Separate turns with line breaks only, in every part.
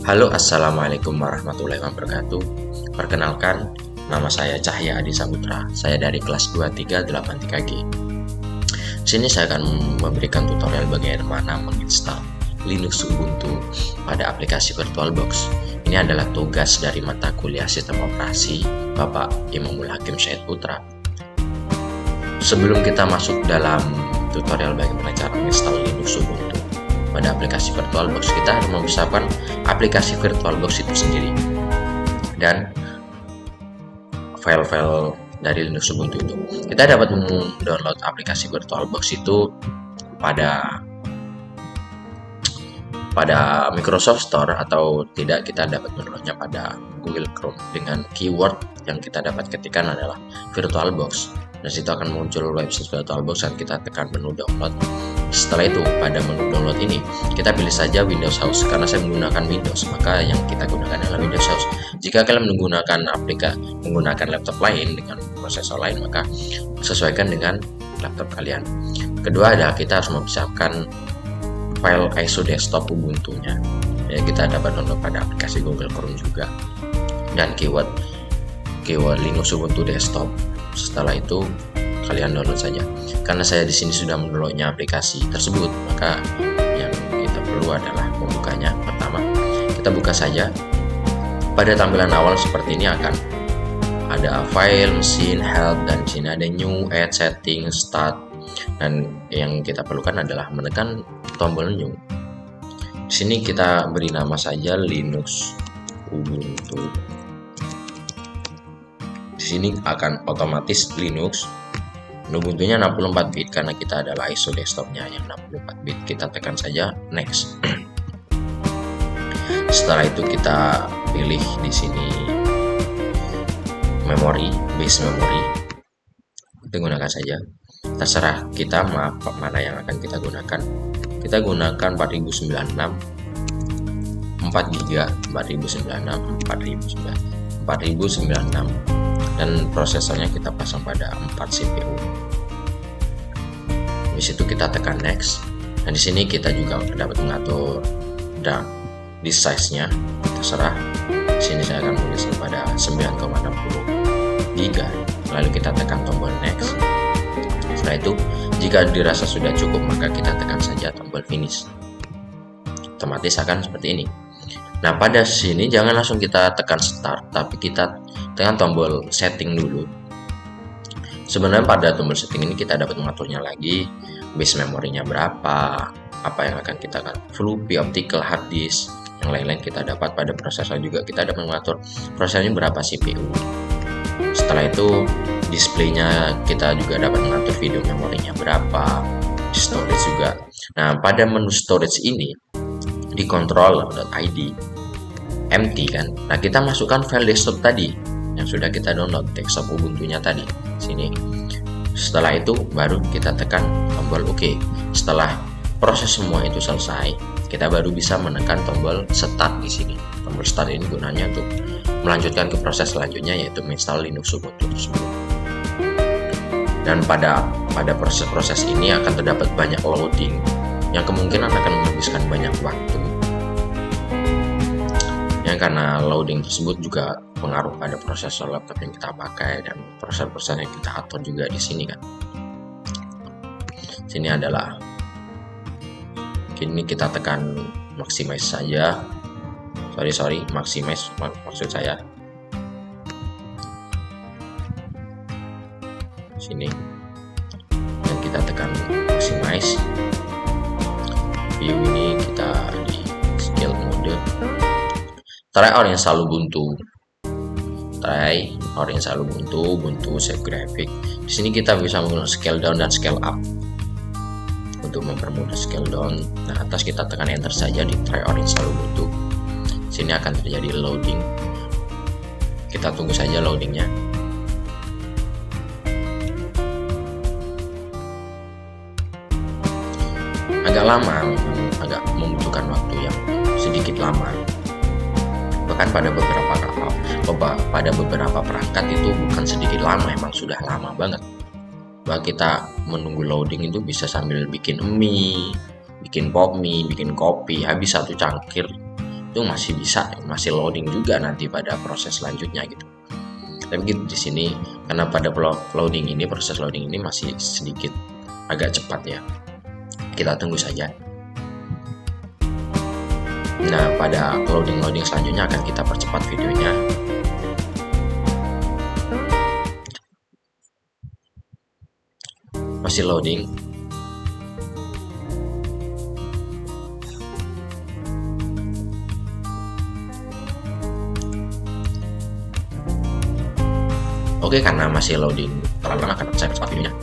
Halo, assalamualaikum warahmatullahi wabarakatuh. Perkenalkan, nama saya Cahya Adi Saputra. Saya dari kelas 2383G. Di sini saya akan memberikan tutorial bagaimana menginstal Linux Ubuntu pada aplikasi VirtualBox. Ini adalah tugas dari mata kuliah Sistem Operasi Bapak Imamul Hakim Syed Putra. Sebelum kita masuk dalam tutorial bagaimana cara menginstal Linux Ubuntu pada aplikasi VirtualBox, kita harus mempersiapkan aplikasi VirtualBox itu sendiri dan file-file dari Linux Ubuntu itu. Kita dapat mendownload aplikasi VirtualBox itu pada Microsoft Store, atau tidak, kita dapat mendownloadnya pada Google Chrome dengan keyword yang kita dapat ketikkan adalah VirtualBox. Dan situ akan muncul website VirtualBox dan kita tekan menu download. Setelah itu, pada menu download ini kita pilih saja Windows House. Karena saya menggunakan Windows, maka yang kita gunakan adalah Windows House. Jika kalian menggunakan laptop lain dengan prosesor lain, maka sesuaikan dengan laptop kalian. Kedua adalah kita harus mempersiapkan file ISO desktop Ubuntu-nya. Ya, kita dapat download pada aplikasi Google Chrome juga. Dan keyword Linux Ubuntu desktop. Setelah itu kalian download saja. Karena saya di sini sudah mendownloadnya aplikasi tersebut, maka yang kita perlu adalah membukanya. Pertama, kita buka saja. Pada tampilan awal seperti ini akan ada file, mesin, help, dan di sini ada new, add, setting, start. Dan yang kita perlukan adalah menekan tombol new. Di sini kita beri nama saja Linux Ubuntu. Di sini akan otomatis Linux. Ubuntunya 64 bit karena kita adalah ISO desktopnya yang 64 bit. Kita tekan saja next. Setelah itu kita pilih di sini memori, base memory. Kita gunakan saja. Terserah kita mana yang akan kita gunakan. Kita gunakan 4096, 4 GB, 4096, 4096, dan prosesornya kita pasang pada 4 CPU. Di situ kita tekan next, dan di sini kita juga dapat mengatur di size-nya, terserah. Di sini saya akan tulis pada 9,60 GB. Lalu kita tekan tombol next. Setelah itu, jika dirasa sudah cukup, maka kita tekan saja tombol finish. Otomatis akan seperti ini. Nah, pada sini jangan langsung kita tekan start, tapi kita tekan tombol setting dulu. Sebenarnya pada tombol setting ini kita dapat mengaturnya lagi, base memorinya berapa, apa yang akan kita floppy, optical, hard disk, yang lain-lain kita dapat. Pada prosesor juga kita dapat mengatur prosesornya berapa CPU. Setelah itu displaynya kita juga dapat mengatur video memorinya berapa, storage juga. Nah, pada menu storage ini di controller.id empty kan. Nah, kita masukkan file desktop tadi yang sudah kita download, desktop Ubuntu-nya tadi sini. Setelah itu baru kita tekan tombol OK. Setelah proses semua itu selesai, kita baru bisa menekan tombol start di sini. Tombol start ini gunanya untuk melanjutkan ke proses selanjutnya, yaitu menginstal Linux Ubuntu tersebut. Dan pada proses-proses ini akan terdapat banyak loading yang kemungkinan akan menghabiskan banyak waktu. Ya, karena loading tersebut juga pengaruh pada prosesor laptop yang kita pakai dan proses-proses yang kita atur juga di sini kan. Sini adalah kini kita tekan maximize saja. Maximize maksud saya. Sini. Dan kita tekan maximize. View ini kita di scale mode. Try or install Ubuntu. Ubuntu save graphic. Di sini kita bisa menggunakan scale down dan scale up. Untuk mempermudah scale down, nah atas kita tekan enter saja di try or install Ubuntu. Sini akan terjadi loading. Kita tunggu saja loadingnya. Agak lama, agak membutuhkan waktu yang sedikit lama. Bahkan pada beberapa perangkat itu bukan sedikit lama, emang sudah lama banget. Bahwa kita menunggu loading itu bisa sambil bikin mie, bikin pop mie, bikin kopi, habis satu cangkir itu masih bisa, masih loading juga nanti pada proses selanjutnya gitu. Tapi gitu di sini karena pada loading ini, proses loading ini masih sedikit agak cepat ya. Kita tunggu saja. Nah, pada loading selanjutnya akan kita percepat videonya. Masih loading. Oke, karena masih loading terlalu lama akan saya percepat videonya.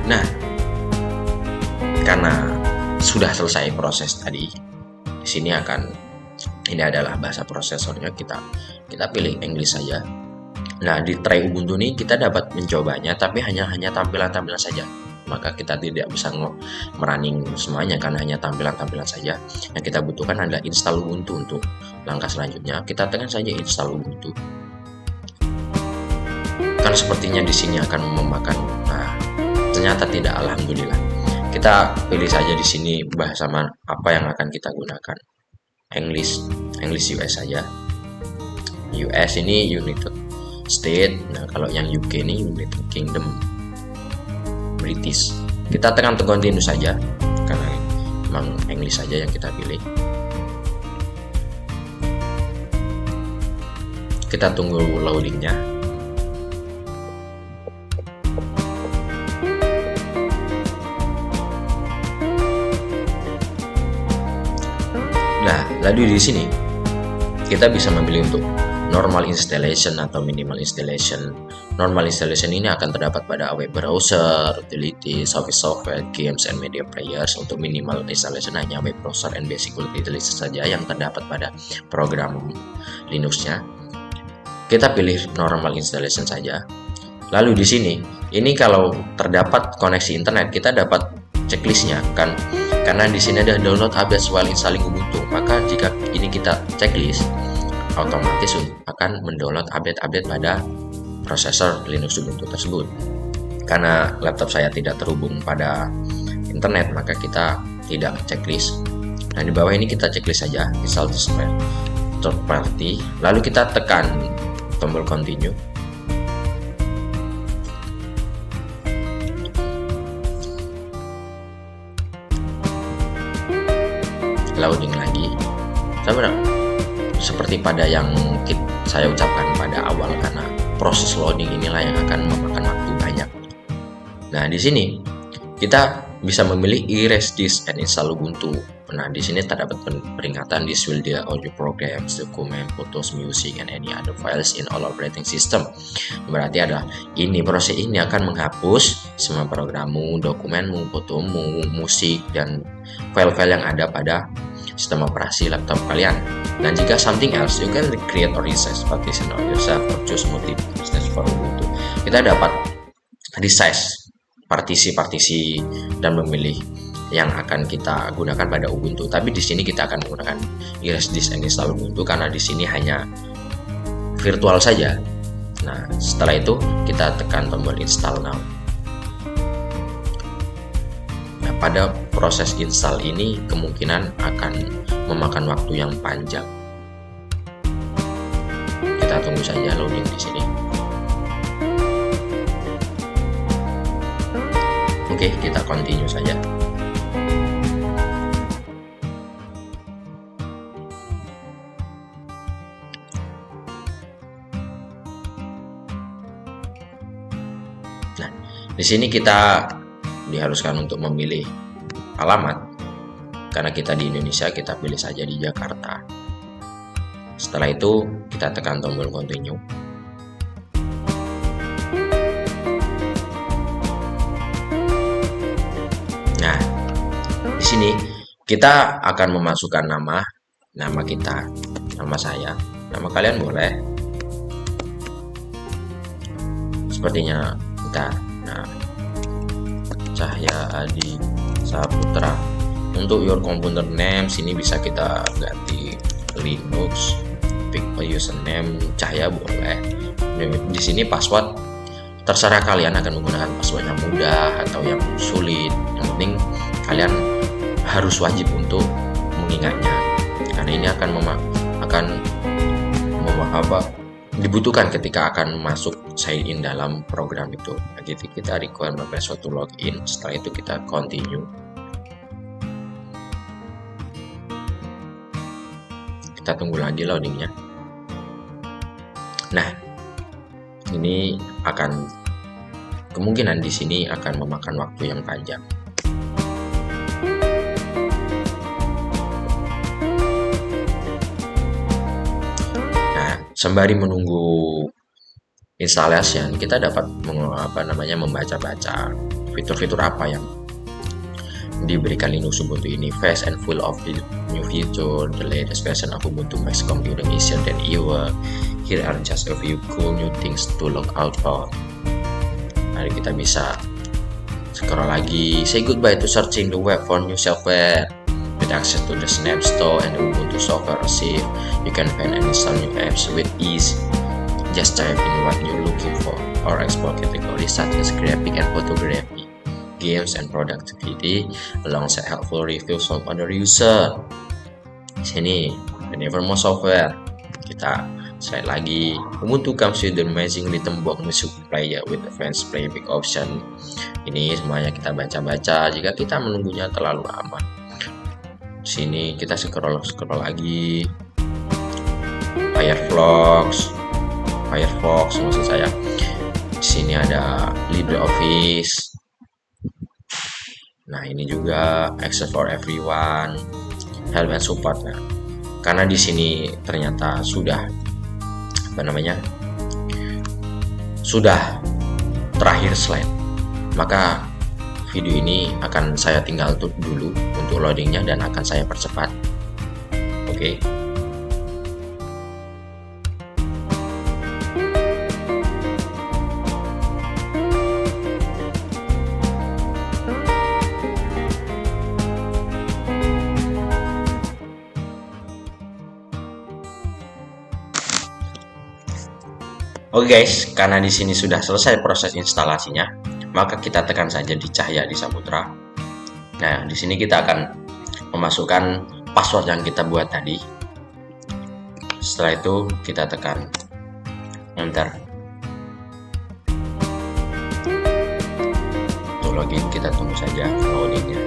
Nah, karena sudah selesai proses tadi, di sini ini adalah bahasa prosesornya, kita pilih English saja. Nah, di tray Ubuntu ini kita dapat mencobanya, tapi hanya tampilan-tampilan saja. Maka kita tidak bisa merunning semuanya karena hanya tampilan-tampilan saja. Yang kita butuhkan adalah install Ubuntu. Untuk langkah selanjutnya, kita tekan saja install Ubuntu. Kan sepertinya di sini akan memakan. Nah, ternyata tidak, alhamdulillah. Kita pilih saja di sini bahasa apa yang akan kita gunakan. English US saja. US ini United States. Nah, kalau yang UK ini United Kingdom, British. Kita tekan continue saja karena memang English saja yang kita pilih. Kita tunggu loadingnya. Nah, lalu di sini kita bisa memilih untuk normal installation atau minimal installation. Normal installation ini akan terdapat pada web browser, utilities, office software, games, and media players. Untuk minimal installation hanya web browser and basic utilities saja yang terdapat pada program Linux-nya. Kita pilih normal installation saja. Lalu di sini, ini kalau terdapat koneksi internet, kita dapat checklistnya kan. Karena di sini ada download update while installing Ubuntu, maka jika ini kita checklist, otomatis akan mendownload update pada prosesor Linux Ubuntu tersebut. Karena laptop saya tidak terhubung pada internet, maka kita tidak checklist. Nah, di bawah ini kita checklist saja, install third party, lalu kita tekan tombol continue. Loading lagi. Seperti pada yang saya ucapkan pada awal, karena proses loading inilah yang akan memakan waktu banyak. Nah, di sini kita bisa memilih erase disk and install Ubuntu. Nah, di sini terdapat peringatan this will delete all your programs, document, photos, music, and any other files in all operating system. Berarti proses ini akan menghapus semua programmu, dokumenmu, fotomu, musik, dan file-file yang ada pada sistem operasi laptop kalian. Dan jika something else, you can create or resize partition of yourself or choose multiple instances for Ubuntu. Kita dapat resize partisi-partisi dan memilih yang akan kita gunakan pada Ubuntu. Tapi di sini kita akan menggunakan erase disk and install Ubuntu karena di sini hanya virtual saja. Nah, setelah itu kita tekan tombol install now. Nah, pada proses install ini kemungkinan akan memakan waktu yang panjang. Kita tunggu saja loading di sini. Oke, kita continue saja. Nah, di sini kita diharuskan untuk memilih alamat. Karena kita di Indonesia, kita pilih saja di Jakarta. Setelah itu kita tekan tombol continue. Nah, di sini kita akan memasukkan nama kita, nama saya, nama kalian boleh. Sepertinya kita, Cahya Adi Saputra. Untuk your computer name sini bisa kita ganti Linux, pick username Cahya boleh. Di sini password terserah kalian akan menggunakan password yang mudah atau yang sulit. Yang penting kalian harus wajib untuk mengingatnya, karena ini akan dibutuhkan ketika akan masuk sign in dalam program itu. Jadi kita require password to login. Setelah itu kita continue. Kita tunggu lagi loadingnya. Nah, ini akan kemungkinan di sini akan memakan waktu yang panjang. Nah, sembari menunggu installation, kita dapat membaca-baca fitur-fitur apa yang diberikan Linux Ubuntu ini. Fast and full of new feature, the latest version of Ubuntu makes computing easier than ever. Here are just a few cool new things to look out for. Mari kita bisa scroll lagi. Say goodbye to searching the web for new software. With access to the Snap Store and Ubuntu Software Archive, you can find and install new apps with ease. Just type in what you're looking for or explore categories such as graphic and photography, games and productivity, alongside helpful reviews from other user. Sini, the Nevermore software. Kita slide lagi. Ubuntu comes with the amazing rhythm box music player with advanced playback option. Ini semuanya kita baca-baca jika kita menunggunya terlalu lama. Sini kita scroll lagi. Firefox maksud saya. Di sini ada LibreOffice. Nah, ini juga access for everyone, help and support. Nah, karena di sini ternyata sudah terakhir slide, maka video ini akan saya tinggal dulu untuk loadingnya dan akan saya percepat. Oke. Oke guys, karena di sini sudah selesai proses instalasinya, maka kita tekan saja di Cahya di Saputra. Nah, di sini kita akan memasukkan password yang kita buat tadi. Setelah itu kita tekan enter. Untuk login kita tunggu saja loadingnya.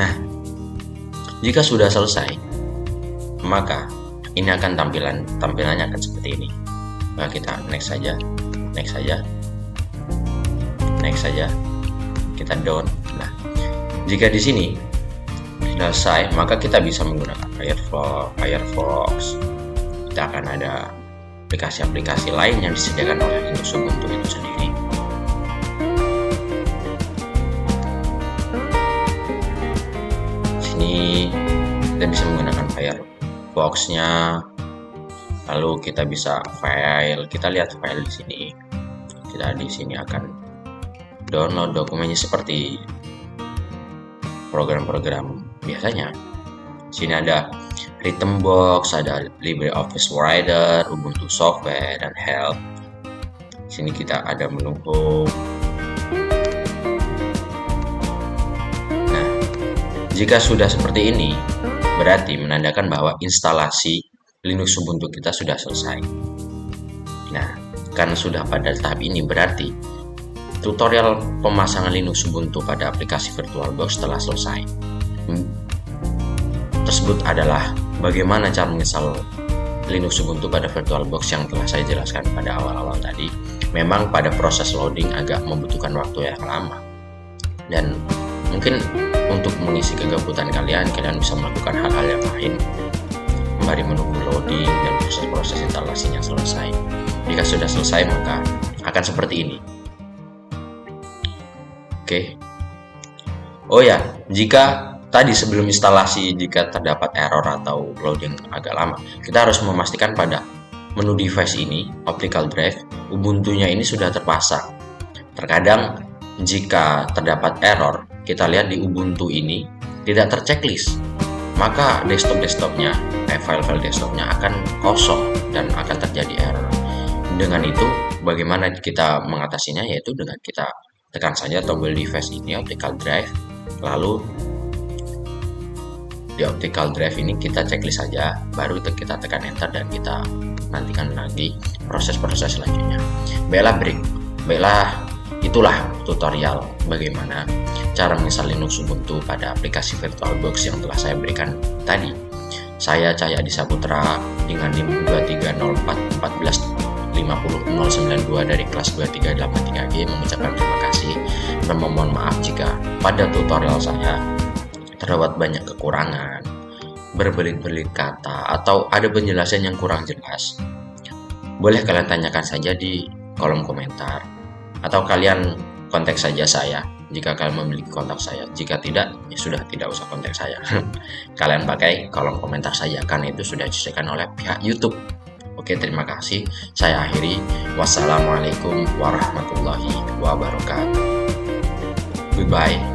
Nah, jika sudah selesai, maka ini akan tampilannya akan seperti ini. Nah, kita next saja, kita down. Nah, jika di sini selesai, maka kita bisa menggunakan Firefox. Kita akan ada aplikasi-aplikasi lain yang disediakan oleh Linux Ubuntu itu sendiri. Kita bisa menggunakan Firefox-nya, lalu kita bisa kita lihat file di sini. Kita di sini akan download dokumennya seperti program-program biasanya. Sini ada Rhythm Box, ada LibreOffice Writer, Ubuntu Software, dan Help. Sini kita ada menu Home. Nah, jika sudah seperti ini, berarti menandakan bahwa instalasi Linux Ubuntu kita sudah selesai. Nah, karena sudah pada tahap ini, berarti tutorial pemasangan Linux Ubuntu pada aplikasi VirtualBox telah selesai. Tersebut adalah bagaimana cara menginstal Linux Ubuntu pada VirtualBox yang telah saya jelaskan pada awal-awal tadi. Memang pada proses loading agak membutuhkan waktu yang lama, dan mungkin untuk mengisi kegabutan kalian bisa melakukan hal-hal yang lain sembari menunggu loading dan proses-proses instalasinya selesai. Jika sudah selesai, maka akan seperti ini. Oke. Oh ya, jika tadi sebelum instalasi jika terdapat error atau loading agak lama, kita harus memastikan pada menu device ini, optical drive, Ubuntu-nya ini sudah terpasang. Terkadang jika terdapat error, kita lihat di Ubuntu ini tidak terchecklist, maka file-file desktopnya akan kosong dan akan terjadi error. Dengan itu, bagaimana kita mengatasinya? Yaitu dengan kita tekan saja tombol device ini, optical drive, lalu di optical drive ini kita checklist saja, baru kita tekan enter dan kita nantikan lagi proses-proses selanjutnya. Baiklah, itulah tutorial bagaimana cara menginstal Linux Ubuntu pada aplikasi VirtualBox yang telah saya berikan tadi. Saya Cahya Adi Saputra dengan NIM 23041450092 dari kelas 2383G mengucapkan terima kasih dan memohon maaf jika pada tutorial saya terdapat banyak kekurangan, berbelit-belit kata, atau ada penjelasan yang kurang jelas. Boleh kalian tanyakan saja di kolom komentar, atau kalian kontak saja saya jika kalian memiliki kontak saya. Jika tidak, ya sudah, tidak usah kontak saya. Kalian pakai kolom komentar saja, karena itu sudah disediakan oleh pihak YouTube. Oke, terima kasih. Saya akhiri. Wassalamualaikum warahmatullahi wabarakatuh. Goodbye.